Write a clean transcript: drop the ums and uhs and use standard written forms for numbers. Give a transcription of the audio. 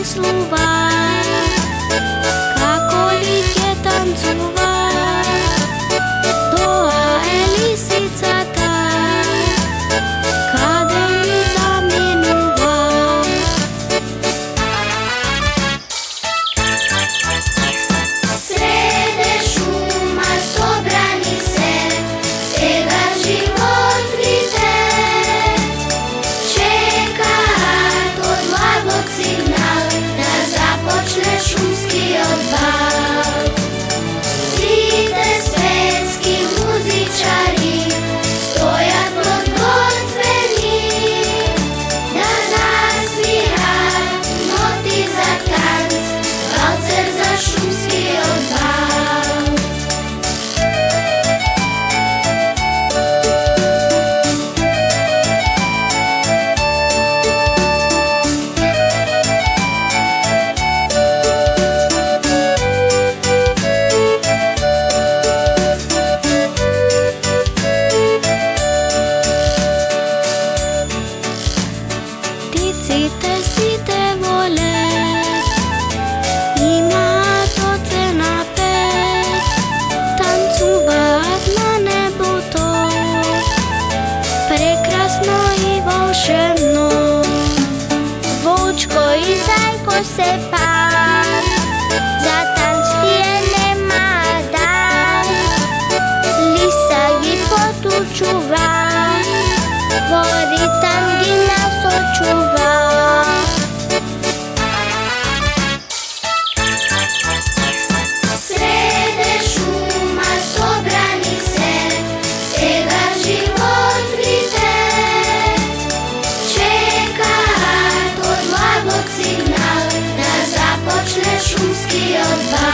замислува, како ли ќе танцува, тоа е лисицата, каде ми заминува. Среде шума собрани се, сега живот виде, чекаат од лагот сигнал да започне шумскиот бал. Сите светски музичари стојат подготвени да насвират ноти за танц, валцер за шумскиот бал. Птиците сите волеат, имаат оцена 5, танцуваат на небото, прекрасно и волшебно. Вучко и зајко се паат, за танц тие немаат дан. Лиса ги потучува, во ритам ги насочува. Среде шума собрани се, сега живот виде, чекаат од лагот сигнал да започне шумскиот бал.